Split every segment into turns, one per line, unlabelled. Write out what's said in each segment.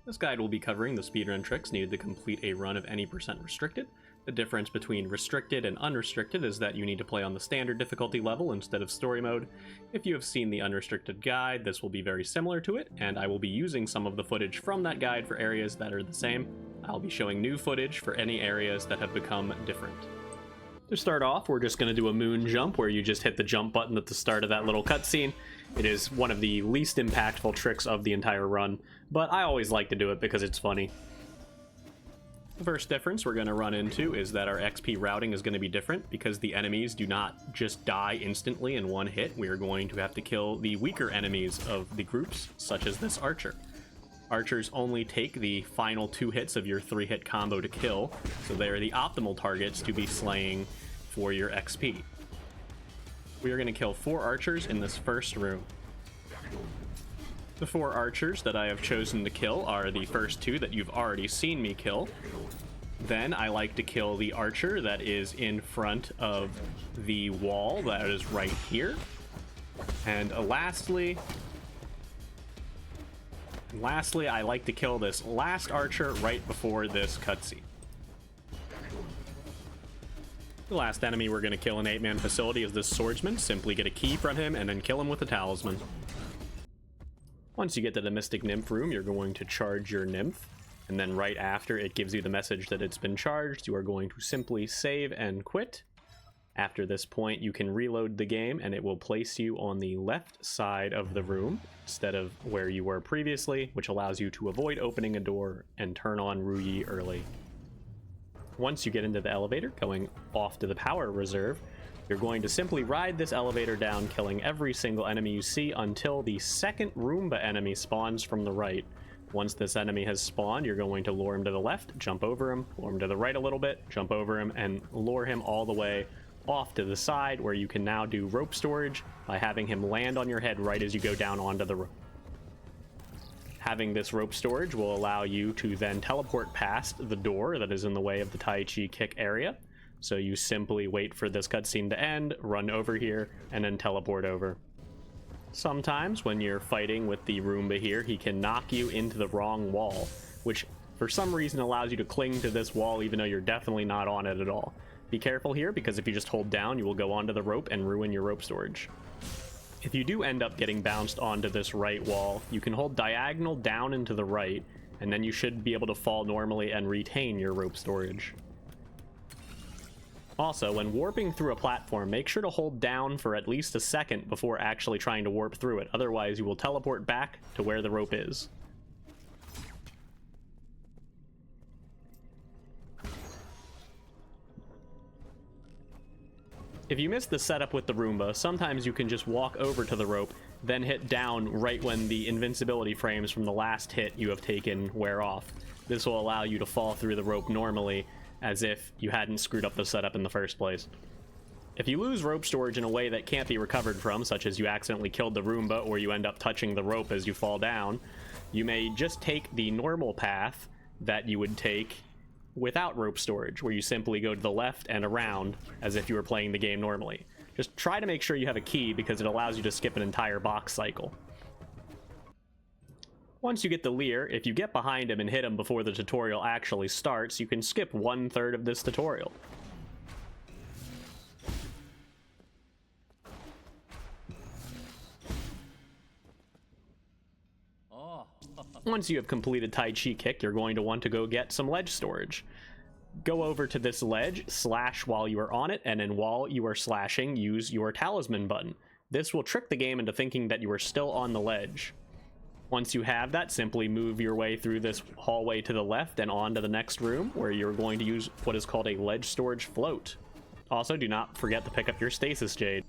This guide will be covering the speedrun tricks needed to complete a run of any percent restricted. The difference between restricted and unrestricted is that you need to play on the standard difficulty level instead of story mode. If you have seen the unrestricted guide, this will be very similar to it, and I will be using some of the footage from that guide for areas that are the same. I'll be showing new footage for any areas that have become different. To start off, we're just going to do a moon jump where you just hit the jump button at the start of that little cutscene. It is one of the least impactful tricks of the entire run, but I always like to do it because it's funny. The first difference we're going to run into is that our XP routing is going to be different because the enemies do not just die instantly in one hit. We are going to have to kill the weaker enemies of the groups, such as this archer. Archers only take the final 2 hits of your 3-hit combo to kill, so they are the optimal targets to be slaying for your XP. We are going to kill 4 archers in this first room. The 4 archers that I have chosen to kill are the first 2 that you've already seen me kill. Then I like to kill the archer that is in front of the wall that is right here. And lastly, I like to kill this last archer right before this cutscene. The last enemy we're going to kill in 8-man facility is this swordsman. Simply get a key from him and then kill him with a talisman. Once you get to the Mystic Nymph room, you're going to charge your nymph, and then right after it gives you the message that it's been charged, you are going to simply save and quit. After this point, you can reload the game, and it will place you on the left side of the room instead of where you were previously, which allows you to avoid opening a door and turn on Ruyi early. Once you get into the elevator, going off to the power reserve, you're going to simply ride this elevator down, killing every single enemy you see until the second Roomba enemy spawns from the right. Once this enemy has spawned, you're going to lure him to the left, jump over him, lure him to the right a little bit, jump over him, and lure him all the way off to the side, where you can now do rope storage by having him land on your head right as you go down onto the rope. Having this rope storage will allow you to then teleport past the door that is in the way of the Tai Chi kick area. So you simply wait for this cutscene to end, run over here, and then teleport over. Sometimes when you're fighting with the Roomba here, he can knock you into the wrong wall, which for some reason allows you to cling to this wall even though you're definitely not on it at all. Be careful here, because if you just hold down, you will go onto the rope and ruin your rope storage. If you do end up getting bounced onto this right wall, you can hold diagonal down and to the right, and then you should be able to fall normally and retain your rope storage. Also, when warping through a platform, make sure to hold down for at least a second before actually trying to warp through it. Otherwise, you will teleport back to where the rope is. If you miss the setup with the Roomba, sometimes you can just walk over to the rope, then hit down right when the invincibility frames from the last hit you have taken wear off. This will allow you to fall through the rope normally, as if you hadn't screwed up the setup in the first place. If you lose rope storage in a way that can't be recovered from, such as you accidentally killed the Roomba or you end up touching the rope as you fall down, you may just take the normal path that you would take without rope storage, where you simply go to the left and around as if you were playing the game normally. Just try to make sure you have a key, because it allows you to skip an entire box cycle. Once you get the Leer, if you get behind him and hit him before the tutorial actually starts, you can skip 1/3 of this tutorial. Once you have completed Tai Chi kick, you're going to want to go get some ledge storage. Go over to this ledge, slash while you are on it, and then while you are slashing, use your talisman button. This will trick the game into thinking that you are still on the ledge. Once you have that, simply move your way through this hallway to the left and on to the next room, where you're going to use what is called a ledge storage float. Also, do not forget to pick up your stasis jade.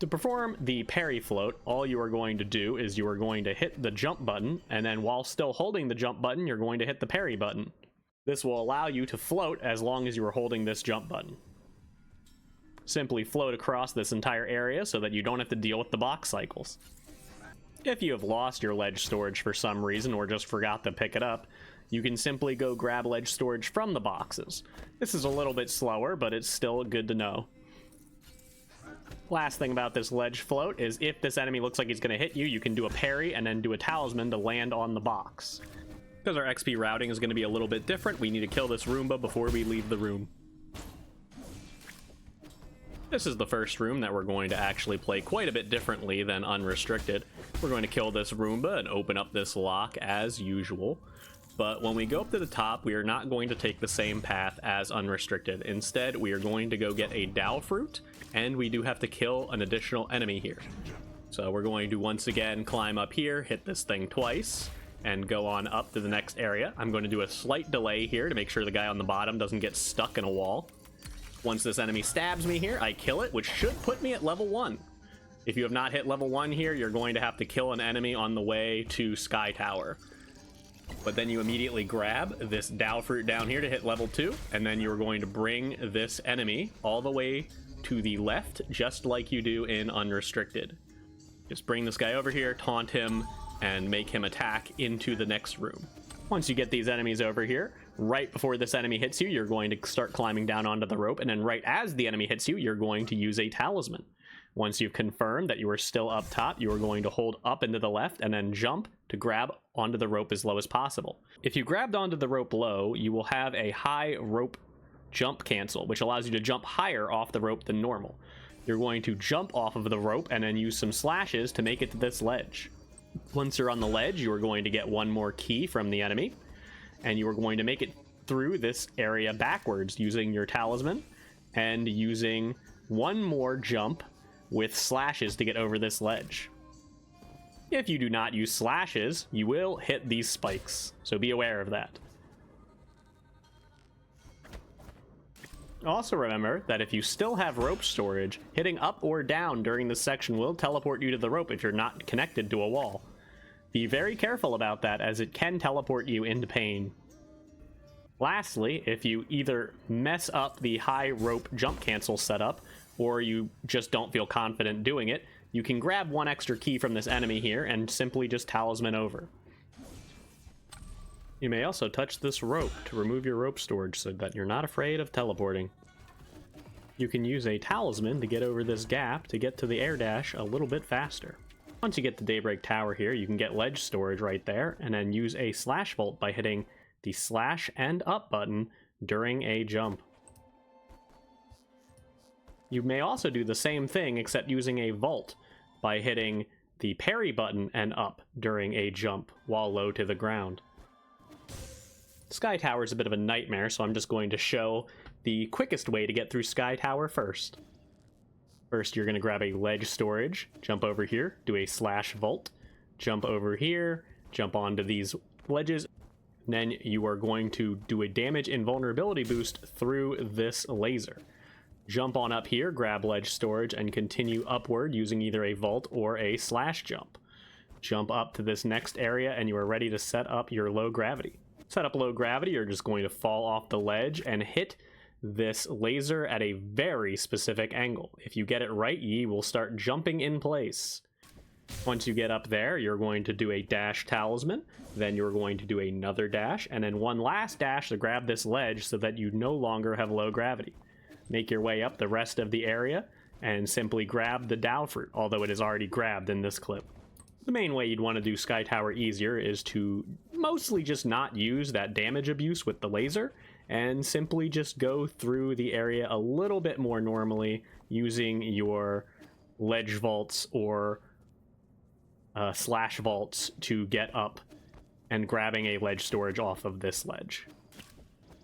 To perform the parry float, all you are going to do is you are going to hit the jump button, and then while still holding the jump button, you're going to hit the parry button. This will allow you to float as long as you are holding this jump button. Simply float across this entire area so that you don't have to deal with the box cycles. If you have lost your ledge storage for some reason or just forgot to pick it up, you can simply go grab ledge storage from the boxes. This is a little bit slower, but it's still good to know. Last thing about this ledge float is if this enemy looks like he's going to hit you, you can do a parry and then do a talisman to land on the box. Because our XP routing is going to be a little bit different, we need to kill this Roomba before we leave the room. This is the first room that we're going to actually play quite a bit differently than unrestricted. We're going to kill this Roomba and open up this lock as usual. But when we go up to the top, we are not going to take the same path as unrestricted. Instead, we are going to go get a Dao fruit, and we do have to kill an additional enemy here. So we're going to once again climb up here, hit this thing twice, and go on up to the next area. I'm going to do a slight delay here to make sure the guy on the bottom doesn't get stuck in a wall. Once this enemy stabs me here, I kill it, which should put me at level 1. If you have not hit level 1 here, you're going to have to kill an enemy on the way to Sky Tower. But then you immediately grab this Dao fruit down here to hit level 2, and then you're going to bring this enemy all the way to the left, just like you do in Unrestricted. Just bring this guy over here, taunt him, and make him attack into the next room. Once you get these enemies over here, right before this enemy hits you, you're going to start climbing down onto the rope, and then right as the enemy hits you, you're going to use a talisman. Once you've confirmed that you are still up top, you are going to hold up and to the left and then jump to grab onto the rope as low as possible. If you grabbed onto the rope low, you will have a high rope jump cancel, which allows you to jump higher off the rope than normal. You're going to jump off of the rope and then use some slashes to make it to this ledge. Once you're on the ledge, you are going to get one more key from the enemy, and you are going to make it through this area backwards using your talisman and using one more jump with slashes to get over this ledge. If you do not use slashes, you will hit these spikes, so be aware of that. Also remember that if you still have rope storage, hitting up or down during this section will teleport you to the rope if you're not connected to a wall. Be very careful about that, as it can teleport you into pain. Lastly, if you either mess up the high rope jump cancel setup, or you just don't feel confident doing it, you can grab one extra key from this enemy here and simply just talisman over. You may also touch this rope to remove your rope storage so that you're not afraid of teleporting. You can use a talisman to get over this gap to get to the air dash a little bit faster. Once you get to Daybreak Tower here, you can get ledge storage right there, and then use a slash vault by hitting the slash and up button during a jump. You may also do the same thing except using a vault by hitting the parry button and up during a jump while low to the ground. Sky Tower is a bit of a nightmare, so I'm just going to show the quickest way to get through Sky Tower first. First, you're going to grab a ledge storage, jump over here, do a slash vault, jump over here, jump onto these ledges. Then you are going to do a damage invulnerability boost through this laser. Jump on up here, grab ledge storage, and continue upward using either a vault or a slash jump. Jump up to this next area and you are ready to set up your low gravity. Set up low gravity, you're just going to fall off the ledge and hit this laser at a very specific angle. If you get it right, ye will start jumping in place. Once you get up there, you're going to do a dash talisman, then you're going to do another dash, and then one last dash to grab this ledge so that you no longer have low gravity. Make your way up the rest of the area and simply grab the Dao fruit, although it is already grabbed in this clip. The main way you'd want to do Sky Tower easier is to mostly just not use that damage abuse with the laser and simply just go through the area a little bit more normally using your ledge vaults or slash vaults to get up and grabbing a ledge storage off of this ledge.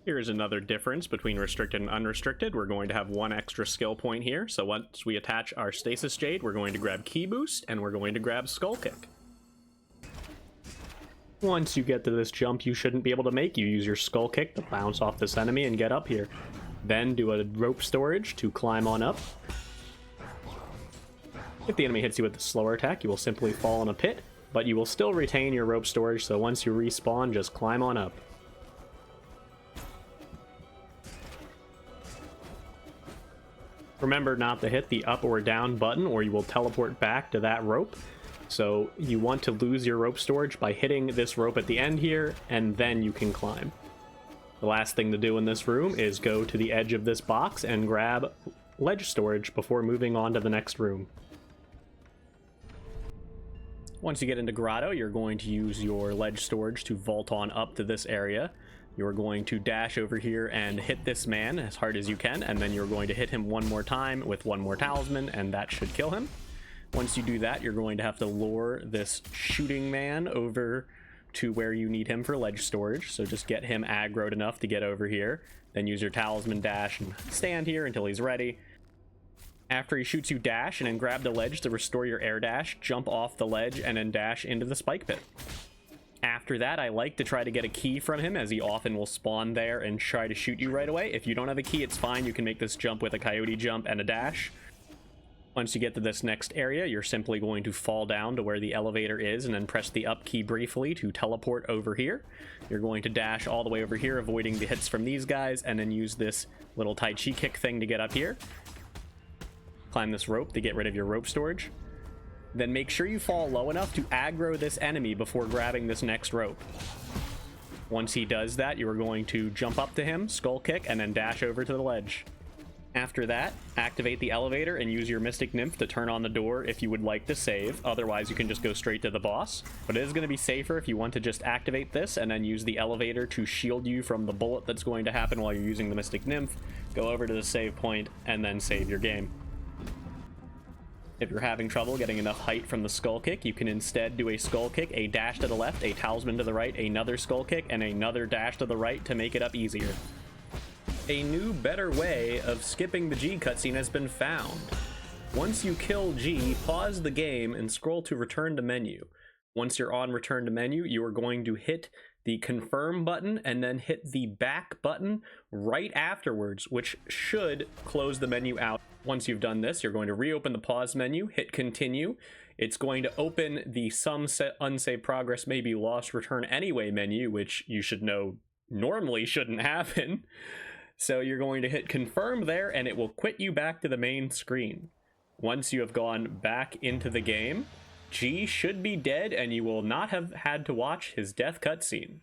Here's another difference between restricted and unrestricted. We're going to have one extra skill point here. So once we attach our Stasis Jade, we're going to grab Ki Boost, and we're going to grab Skull Kick. Once you get to this jump you shouldn't be able to make, you use your Skull Kick to bounce off this enemy and get up here. Then do a rope storage to climb on up. If the enemy hits you with the slower attack, you will simply fall in a pit, but you will still retain your rope storage, so once you respawn, just climb on up. Remember not to hit the up or down button or you will teleport back to that rope. So you want to lose your rope storage by hitting this rope at the end here, and then you can climb. The last thing to do in this room is go to the edge of this box and grab ledge storage before moving on to the next room. Once you get into Grotto, you're going to use your ledge storage to vault on up to this area. You're going to dash over here and hit this man as hard as you can, and then you're going to hit him one more time with one more talisman, and that should kill him. Once you do that, you're going to have to lure this shooting man over to where you need him for ledge storage. So just get him aggroed enough to get over here. Then use your talisman dash and stand here until he's ready. After he shoots you, dash and then grab the ledge to restore your air dash. Jump off the ledge and then dash into the spike pit. After that, I like to try to get a key from him, as he often will spawn there and try to shoot you right away. If you don't have a key, it's fine. You can make this jump with a coyote jump and a dash. Once you get to this next area, you're simply going to fall down to where the elevator is and then press the up key briefly to teleport over here. You're going to dash all the way over here, avoiding the hits from these guys, and then use this little Tai Chi kick thing to get up here. Climb this rope to get rid of your rope storage. Then make sure you fall low enough to aggro this enemy before grabbing this next rope. Once he does that, you are going to jump up to him, skull kick, and then dash over to the ledge. After that, activate the elevator and use your Mystic Nymph to turn on the door if you would like to save. Otherwise, you can just go straight to the boss. But it is going to be safer if you want to just activate this and then use the elevator to shield you from the bullet that's going to happen while you're using the Mystic Nymph. Go over to the save point and then save your game. If you're having trouble getting enough height from the skull kick, you can instead do a skull kick, a dash to the left, a talisman to the right, another skull kick, and another dash to the right to make it up easier. A new, better way of skipping the G cutscene has been found. Once you kill G, pause the game and scroll to return to menu. Once you're on return to menu, you are going to hit the confirm button and then hit the back button right afterwards, which should close the menu out. Once you've done this, you're going to reopen the pause menu, hit continue. It's going to open the some unsaved progress may be lost return anyway menu, which you should know normally shouldn't happen. So you're going to hit confirm there and it will quit you back to the main screen. Once you have gone back into the game, G should be dead and you will not have had to watch his death cutscene.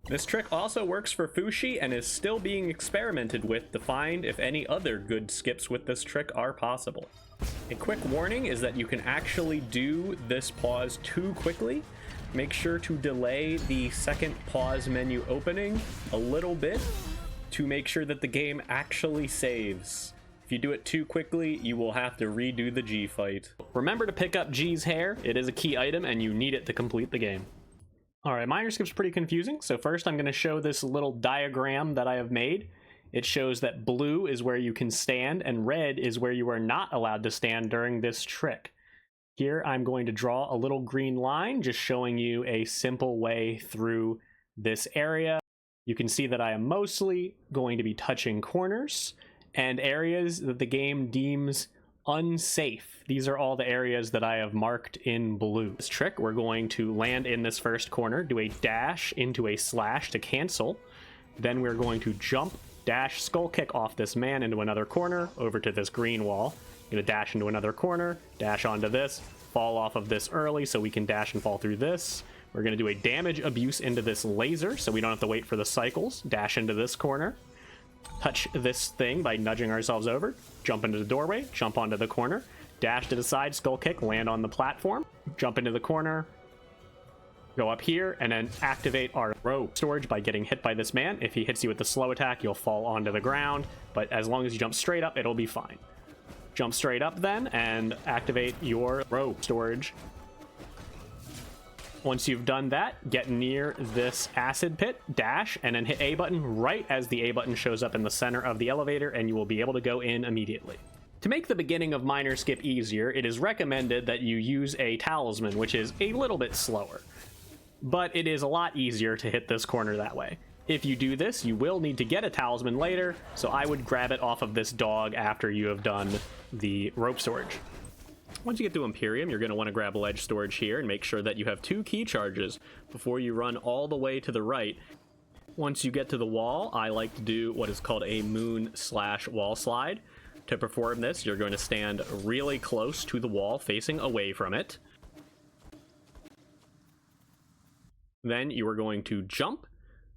This trick also works for Fushi and is still being experimented with to find if any other good skips with this trick are possible. A quick warning is that you can actually do this pause too quickly. Make sure to delay the second pause menu opening a little bit to make sure that the game actually saves. If you do it too quickly, you will have to redo the G fight. Remember to pick up G's hair. It is a key item and you need it to complete the game. Alright, minor skip's pretty confusing. So first I'm going to show this little diagram that I have made. It shows that blue is where you can stand and red is where you are not allowed to stand during this trick. Here I'm going to draw a little green line, just showing you a simple way through this area. You can see that I am mostly going to be touching corners and areas that the game deems unsafe. These are all the areas that I have marked in blue. This trick, we're going to land in this first corner, do a dash into a slash to cancel. Then we're going to jump, dash, skull kick off this man into another corner, over to this green wall. Gonna dash into another corner, dash onto this, fall off of this early so we can dash and fall through this. We're going to do a damage abuse into this laser so we don't have to wait for the cycles. Dash into this corner. Touch this thing by nudging ourselves over. Jump into the doorway. Jump onto the corner. Dash to the side. Skull kick. Land on the platform. Jump into the corner. Go up here and then activate our rope storage by getting hit by this man. If he hits you with the slow attack, you'll fall onto the ground. But as long as you jump straight up, it'll be fine. Jump straight up then and activate your rope storage. Once you've done that, get near this acid pit, dash, and then hit A button right as the A button shows up in the center of the elevator, and you will be able to go in immediately. To make the beginning of minor skip easier, it is recommended that you use a talisman, which is a little bit slower. But it is a lot easier to hit this corner that way. If you do this, you will need to get a talisman later, so I would grab it off of this dog after you have done the rope storage. Once you get to Imperium, you're going to want to grab ledge storage here and make sure that you have 2 key charges before you run all the way to the right. Once you get to the wall, I like to do what is called a moon/wall slide. To perform this, you're going to stand really close to the wall, facing away from it. Then you are going to jump.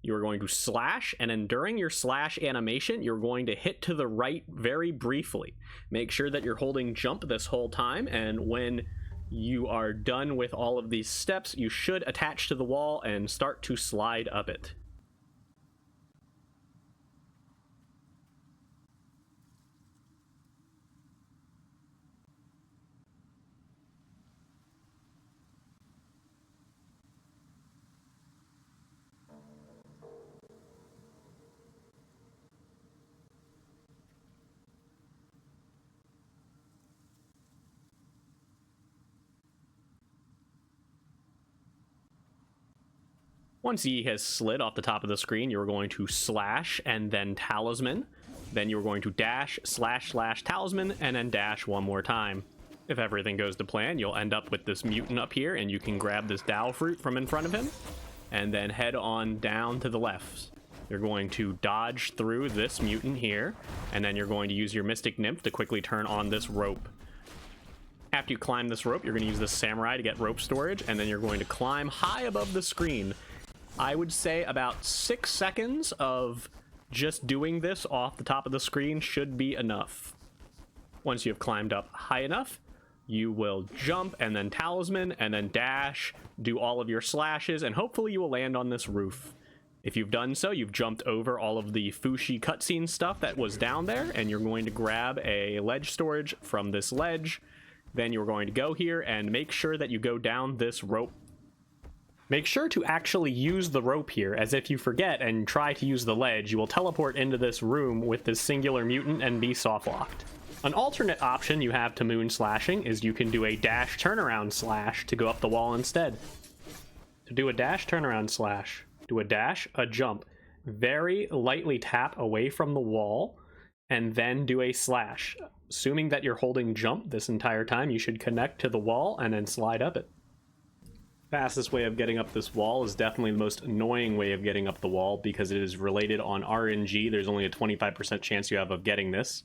You are going to slash, and then during your slash animation, you're going to hit to the right very briefly. Make sure that you're holding jump this whole time, and when you are done with all of these steps, you should attach to the wall and start to slide up it. Once he has slid off the top of the screen, you're going to slash and then talisman. Then you're going to dash, slash, slash, talisman, and then dash one more time. If everything goes to plan, you'll end up with this mutant up here, and you can grab this Dao fruit from in front of him, and then head on down to the left. You're going to dodge through this mutant here, and then you're going to use your Mystic Nymph to quickly turn on this rope. After you climb this rope, you're going to use this samurai to get rope storage, and then you're going to climb high above the screen. I would say about 6 seconds of just doing this off the top of the screen should be enough. Once you have climbed up high enough, you will jump and then talisman and then dash, do all of your slashes, and hopefully you will land on this roof. If you've done so, you've jumped over all of the Fushi cutscene stuff that was down there, and you're going to grab a ledge storage from this ledge. Then you're going to go here and make sure that you go down this rope. Make sure to actually use the rope here, as if you forget and try to use the ledge, you will teleport into this room with this singular mutant and be soft locked. An alternate option you have to moon slashing is you can do a dash turnaround slash to go up the wall instead. To do a dash turnaround slash, do a dash, a jump, very lightly tap away from the wall, and then do a slash. Assuming that you're holding jump this entire time, you should connect to the wall and then slide up it. Fastest way of getting up this wall is definitely the most annoying way of getting up the wall because it is related on RNG. There's only a 25% chance you have of getting this.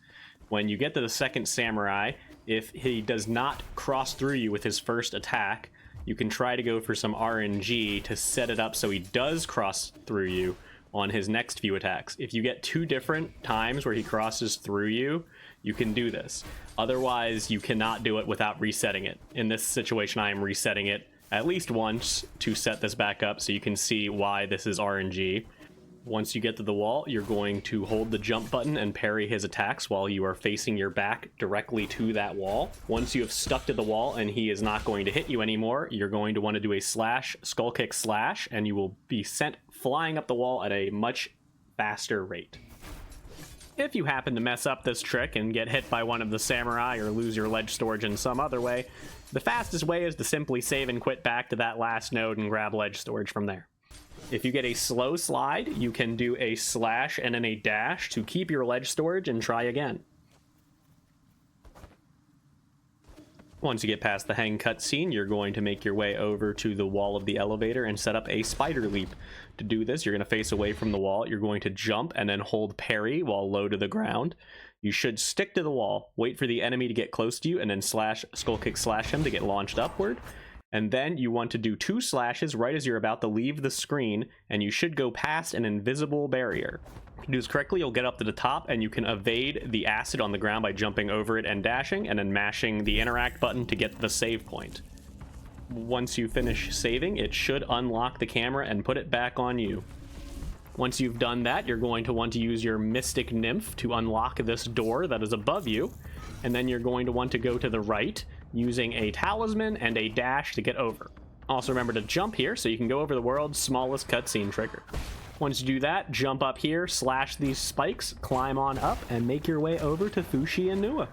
When you get to the second samurai, if he does not cross through you with his first attack, you can try to go for some RNG to set it up so he does cross through you on his next few attacks. If you get 2 different times where he crosses through you, you can do this. Otherwise, you cannot do it without resetting it. In this situation, I am resetting it at least once to set this back up so you can see why this is RNG. Once you get to the wall, you're going to hold the jump button and parry his attacks while you are facing your back directly to that wall. Once you have stuck to the wall and he is not going to hit you anymore, you're going to want to do a slash, skull kick slash, and you will be sent flying up the wall at a much faster rate. If you happen to mess up this trick and get hit by one of the samurai or lose your ledge storage in some other way, the fastest way is to simply save and quit back to that last node and grab ledge storage from there. If you get a slow slide, you can do a slash and then a dash to keep your ledge storage and try again. Once you get past the hang cutscene, you're going to make your way over to the wall of the elevator and set up a spider leap. To do this, you're going to face away from the wall. You're going to jump and then hold parry while low to the ground. You should stick to the wall, wait for the enemy to get close to you, and then slash, skull kick slash him to get launched upward. And then you want to do 2 slashes right as you're about to leave the screen, and you should go past an invisible barrier. If you do this correctly, you'll get up to the top, and you can evade the acid on the ground by jumping over it and dashing, and then mashing the interact button to get the save point. Once you finish saving, it should unlock the camera and put it back on you. Once you've done that, you're going to want to use your Mystic Nymph to unlock this door that is above you, and then you're going to want to go to the right, using a talisman and a dash to get over. Also remember to jump here so you can go over the world's smallest cutscene trigger. Once you do that, jump up here, slash these spikes, climb on up, and make your way over to Fushi and Nua.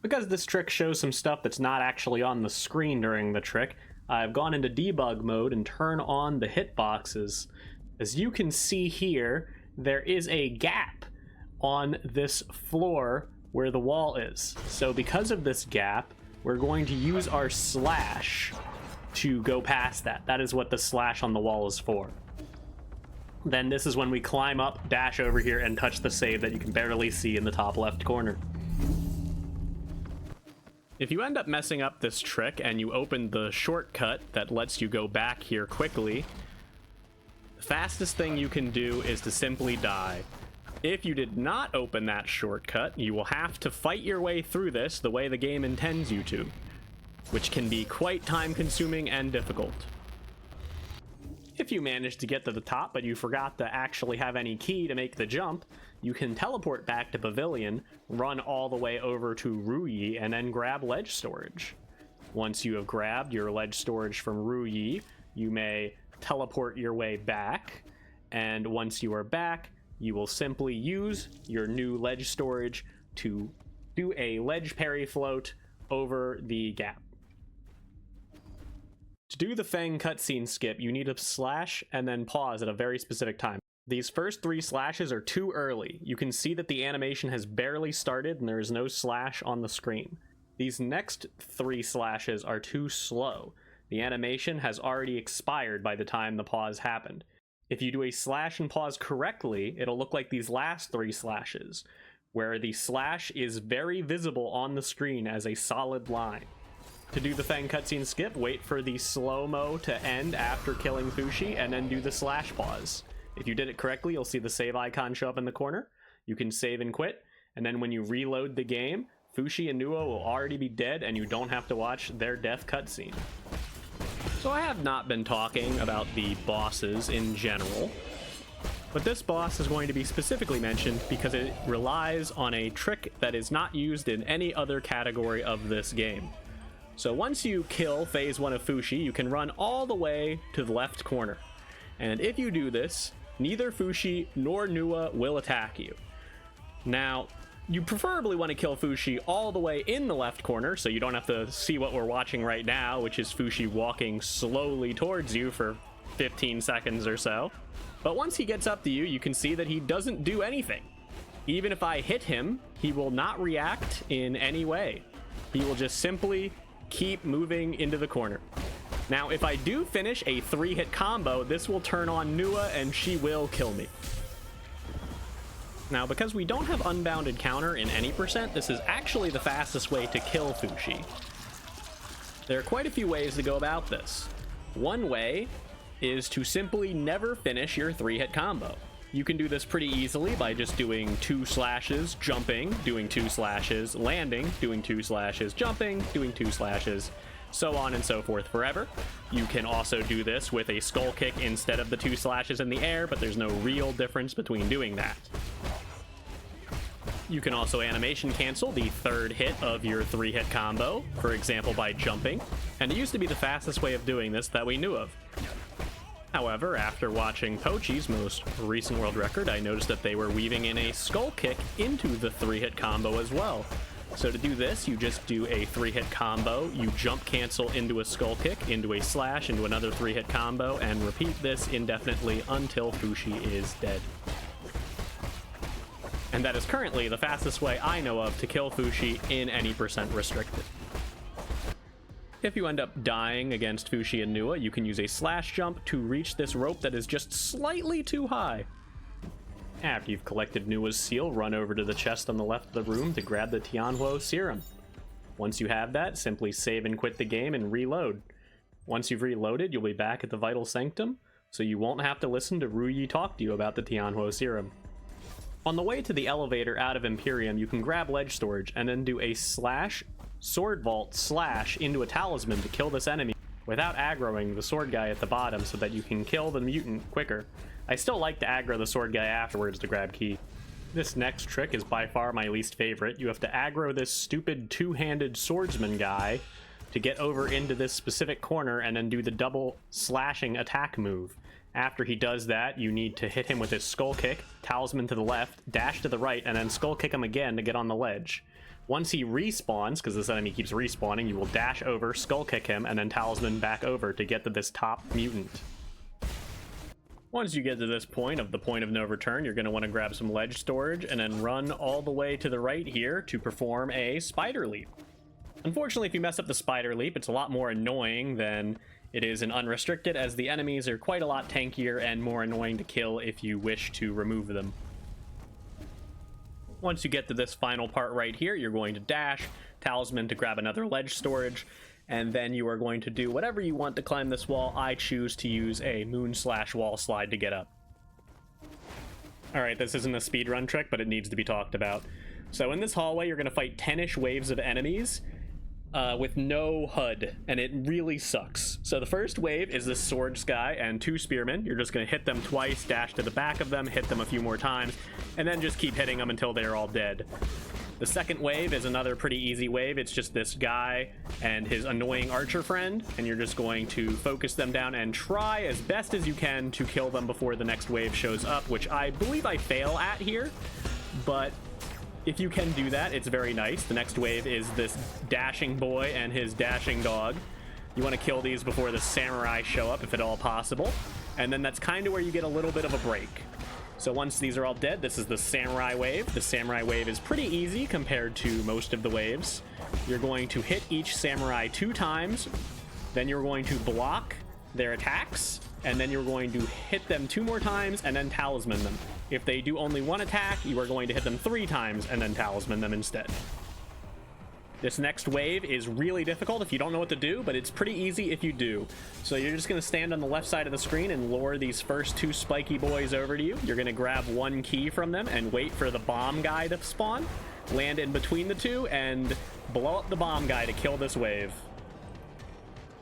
Because this trick shows some stuff that's not actually on the screen during the trick, I've gone into debug mode and turn on the hitboxes. As you can see here, there is a gap on this floor where the wall is. So because of this gap, we're going to use our slash to go past that. That is what the slash on the wall is for. Then this is when we climb up, dash over here, and touch the save that you can barely see in the top left corner. If you end up messing up this trick and you open the shortcut that lets you go back here quickly, The fastest thing you can do is to simply die. If you did not open that shortcut, you will have to fight your way through this the way the game intends you to, which can be quite time-consuming and difficult. If you manage to get to the top but you forgot to actually have any key to make the jump, you can teleport back to Pavilion, run all the way over to Ruyi, and then grab ledge storage. Once you have grabbed your ledge storage from Ruyi, you may teleport your way back, and once you are back, you will simply use your new ledge storage to do a ledge parry float over the gap. To do the Fang cutscene skip, you need to slash and then pause at a very specific time. These first 3 slashes are too early. You can see that the animation has barely started and there is no slash on the screen. These next 3 slashes are too slow. The animation has already expired by the time the pause happened. If you do a slash and pause correctly, it'll look like these last 3 slashes, where the slash is very visible on the screen as a solid line. To do the Fang cutscene skip, wait for the slow-mo to end after killing Fushi, and then do the slash pause. If you did it correctly, you'll see the save icon show up in the corner. You can save and quit, and then when you reload the game, Fushi and Nuo will already be dead, and you don't have to watch their death cutscene. So I have not been talking about the bosses in general, but this boss is going to be specifically mentioned because it relies on a trick that is not used in any other category of this game. So once you kill phase 1 of Fushi, you can run all the way to the left corner. And if you do this, neither Fushi nor Nuwa will attack you. Now, you preferably want to kill Fushi all the way in the left corner, so you don't have to see what we're watching right now, which is Fushi walking slowly towards you for 15 seconds or so. But once he gets up to you, you can see that he doesn't do anything. Even if I hit him, he will not react in any way. He will just simply keep moving into the corner. Now, if I do finish a 3-hit combo, this will turn on Nuwa and she will kill me. Now, because we don't have unbounded counter in any percent, this is actually the fastest way to kill Fushi. There are quite a few ways to go about this. One way is to simply never finish your 3-hit combo. You can do this pretty easily by just doing 2 slashes, jumping, doing 2 slashes, landing, doing 2 slashes, jumping, doing 2 slashes, so on and so forth forever. You can also do this with a skull kick instead of the 2 slashes in the air, but there's no real difference between doing that. You can also animation cancel the 3rd hit of your 3-hit combo, for example by jumping, and it used to be the fastest way of doing this that we knew of. However, after watching Pochi's most recent world record, I noticed that they were weaving in a skull kick into the 3-hit combo as well. So to do this, you just do a 3-hit combo, you jump cancel into a skull kick, into a slash, into another 3-hit combo, and repeat this indefinitely until Fushi is dead. And that is currently the fastest way I know of to kill Fushi in any percent restricted. If you end up dying against Fushi and Nuwa, you can use a slash jump to reach this rope that is just slightly too high. After you've collected Nuwa's seal, run over to the chest on the left of the room to grab the Tianhuo serum. Once you have that, simply save and quit the game and reload. Once you've reloaded, you'll be back at the Vital Sanctum, so you won't have to listen to Ruyi talk to you about the Tianhuo serum. On the way to the elevator out of Imperium, you can grab ledge storage and then do a slash, sword vault, slash into a talisman to kill this enemy without aggroing the sword guy at the bottom so that you can kill the mutant quicker. I still like to aggro the sword guy afterwards to grab key. This next trick is by far my least favorite. You have to aggro this stupid 2-handed swordsman guy to get over into this specific corner and then do the double slashing attack move. After he does that, you need to hit him with his skull kick, talisman to the left, dash to the right, and then skull kick him again to get on the ledge. Once he respawns, because this enemy keeps respawning, you will dash over, skull kick him, and then talisman back over to get to this top mutant. Once you get to this point of the point of no return, you're going to want to grab some ledge storage and then run all the way to the right here to perform a spider leap. Unfortunately, if you mess up the spider leap, it's a lot more annoying than it is in unrestricted, as the enemies are quite a lot tankier and more annoying to kill if you wish to remove them. Once you get to this final part right here, you're going to dash, talisman to grab another ledge storage, and then you are going to do whatever you want to climb this wall. I choose to use a moon/wall slide to get up. Alright, this isn't a speedrun trick, but it needs to be talked about. So in this hallway, you're going to fight 10-ish waves of enemies with no HUD, and it really sucks. So the first wave is this swords guy and 2 spearmen. You're just going to hit them twice, dash to the back of them, hit them a few more times, and then just keep hitting them until they're all dead. The second wave is another pretty easy wave. It's just this guy and his annoying archer friend, and you're just going to focus them down and try as best as you can to kill them before the next wave shows up, which I believe I fail at here, but if you can do that, it's very nice. The next wave is this dashing boy and his dashing dog. You want to kill these before the samurai show up, if at all possible, and then that's kind of where you get a little bit of a break. So once these are all dead, this is the samurai wave. The samurai wave is pretty easy compared to most of the waves. You're going to hit each samurai 2 times, then you're going to block their attacks, and then you're going to hit them 2 more times and then talisman them. If they do only 1 attack, you are going to hit them 3 times and then talisman them instead. This next wave is really difficult if you don't know what to do, but it's pretty easy if you do. So you're just going to stand on the left side of the screen and lure these first 2 spiky boys over to you. You're going to grab 1 key from them and wait for the bomb guy to spawn, land in between the 2, and blow up the bomb guy to kill this wave.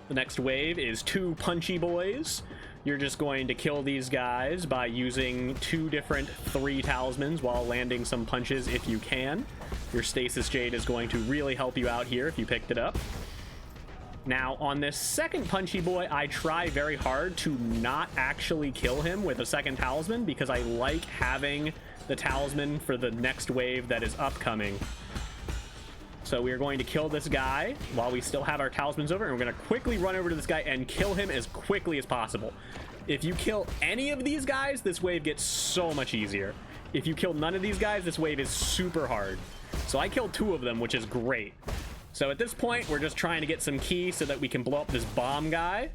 The next wave is 2 punchy boys. You're just going to kill these guys by using 2 different 3 talismans while landing some punches if you can. Your Stasis Jade is going to really help you out here if you picked it up. Now, on this second punchy boy, I try very hard to not actually kill him with a second talisman because I like having the talisman for the next wave that is upcoming. So we are going to kill this guy while we still have our talismans over, and we're going to quickly run over to this guy and kill him as quickly as possible. If you kill any of these guys, this wave gets so much easier. If you kill none of these guys, this wave is super hard. So I killed 2 of them, which is great. So at this point, we're just trying to get some key so that we can blow up this bomb guy.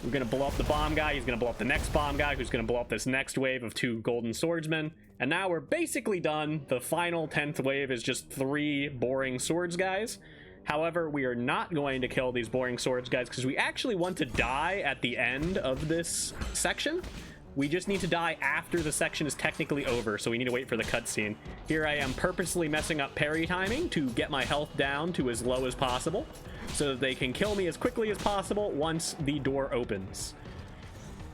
We're going to blow up the bomb guy. He's going to blow up the next bomb guy, who's going to blow up this next wave of 2 golden swordsmen. And now we're basically done. The final 10th wave is just 3 boring swords guys. However, we are not going to kill these boring swords guys because we actually want to die at the end of this section. We just need to die after the section is technically over, so we need to wait for the cutscene. Here I am purposely messing up parry timing to get my health down to as low as possible so that they can kill me as quickly as possible once the door opens.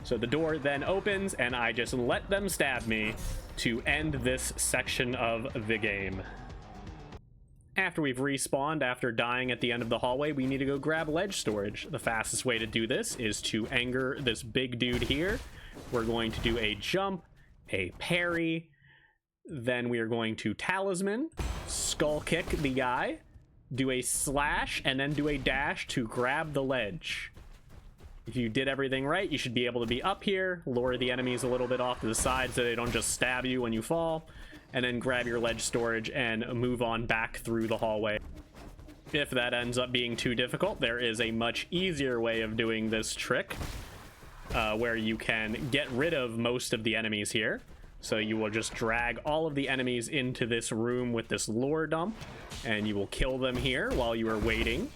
So the door then opens and I just let them stab me to end this section of the game. After we've respawned after dying at the end of the hallway, we need to go grab ledge storage. The fastest way to do this is to anger this big dude here. We're going to do a jump, a parry, then we are going to talisman, skull kick the guy, do a slash, and then do a dash to grab the ledge. If you did everything right, you should be able to be up here, lure the enemies a little bit off to the side so they don't just stab you when you fall, and then grab your ledge storage and move on back through the hallway. If that ends up being too difficult, there is a much easier way of doing this trick, where you can get rid of most of the enemies here. So you will just drag all of the enemies into this room with this lure dump, and you will kill them here while you are waiting.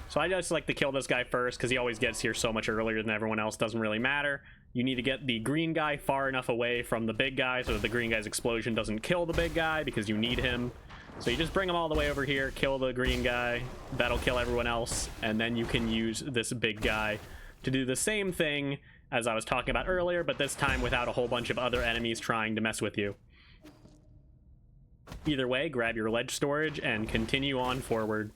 So I just like to kill this guy first because he always gets here so much earlier than everyone else. Doesn't really matter. You need to get the green guy far enough away from the big guy so that the green guy's explosion doesn't kill the big guy because you need him. So you just bring him all the way over here, kill the green guy. That'll kill everyone else, and then you can use this big guy to do the same thing as I was talking about earlier, but this time without a whole bunch of other enemies trying to mess with you. Either way, grab your ledge storage and continue on forward.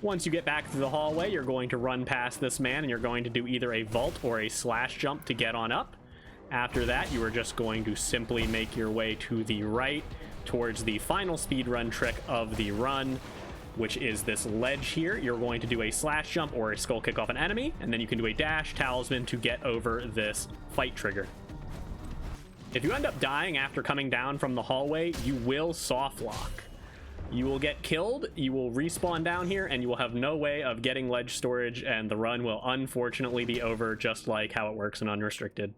Once you get back to the hallway, you're going to run past this man and you're going to do either a vault or a slash jump to get on up. After that, you are just going to simply make your way to the right towards the final speedrun trick of the run, which is this ledge here. You're going to do a slash jump or a skull kick off an enemy, and then you can do a dash talisman to get over this fight trigger. If you end up dying after coming down from the hallway, you will soft lock. You will get killed, you will respawn down here, and you will have no way of getting ledge storage, and the run will unfortunately be over, just like how it works in Unrestricted.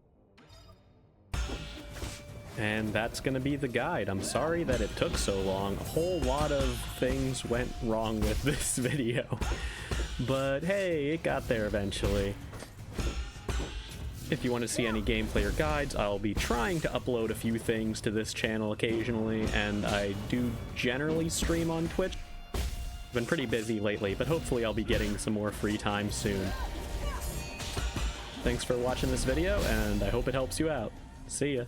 And that's gonna be the guide. I'm sorry that it took so long. A whole lot of things went wrong with this video. But hey, it got there eventually. If you want to see any gameplay or guides, I'll be trying to upload a few things to this channel occasionally, and I do generally stream on Twitch. I've been pretty busy lately, but hopefully I'll be getting some more free time soon. Thanks for watching this video, and I hope it helps you out. See ya.